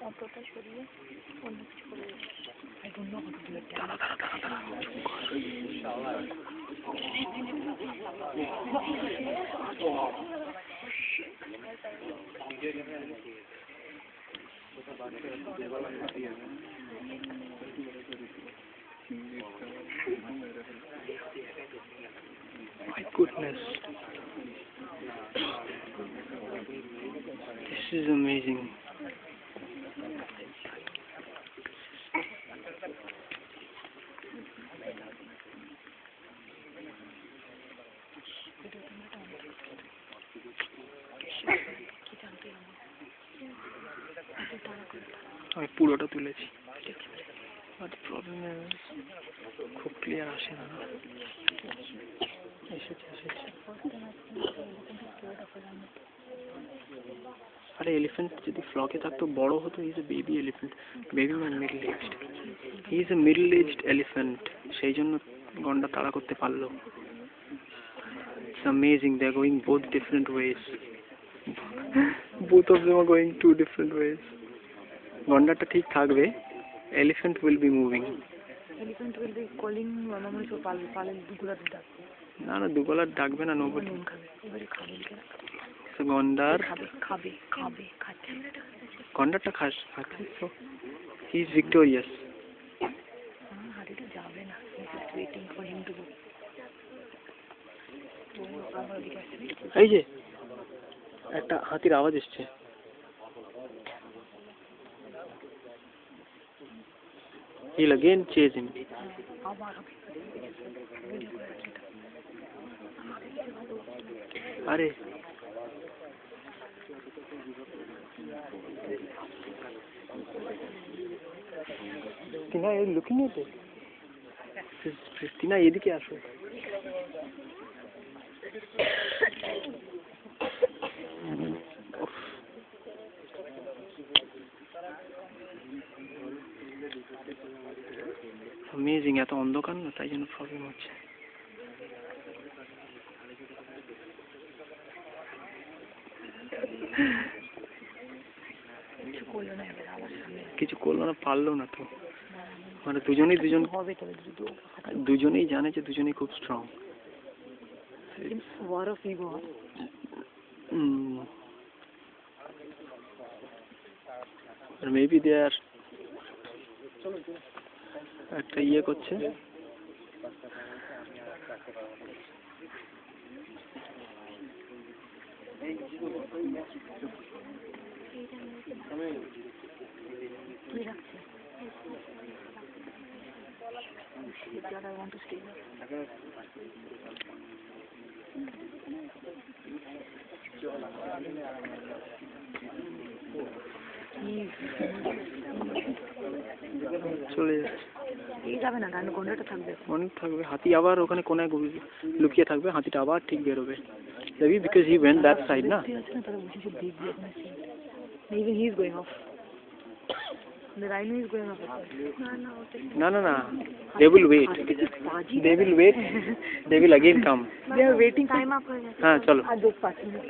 অতটা সরিয়ে অন্য কিছু করে My goodness. This is amazing. আমি পুরোটা তুলেছি বাট প্রবলেম খুব ক্লিয়ার আসে না এসেছে আরে এলিফ্যান্ট যদি ফ্লকে থাকতো বড় হতো is a baby elephant baby মানে middle aged he is a middle aged elephant সেই জন্য গন্ডা তাড়া করতে পারলো It's amazing, they're going both different ways. Both of them are going two different ways. গন্ডারটা ঠিক থাকবে, elephant will be moving. Elephant will be calling normally সব পালে দুগুলা ডাকবে না দুগলার ডাকবে না নবটি এবারে খাবে তো গন্ডার খাবে খাচ্ছে গন্ডারটা খাচ্ছে তো হি ইজ ভিক্টোরিয়াস হাতিটা যাবে না just waiting for him to go এই যে একটা হাতির আওয়াজ এসছে he'll again chase him আরে Tina, are you looking at it? Tina, এদিকে আসো অ্যামেজিং এত অন্ধকার না তাই জন্য প্রবলেম হচ্ছে কিছু করলো না পারলো না তো মানে দুজনেই জানে যে দুজনেই খুব স্ট্রং মেবি দে আর একটা ইয়ে করছে I want to stay here. চলে যাচ্ছে এই যাবে না কারণ গন্ডারটা থাকবে অনেক থাকবে হাতি আবার ওখানে কোনায় লুকিয়ে থাকবে হাতিটা আবার ঠিক বেরোবে maybe because he went that side na maybe he is going off the rhino is going off no they will wait they will again come they are waiting time up ho jayega ha chalo R 5 minutes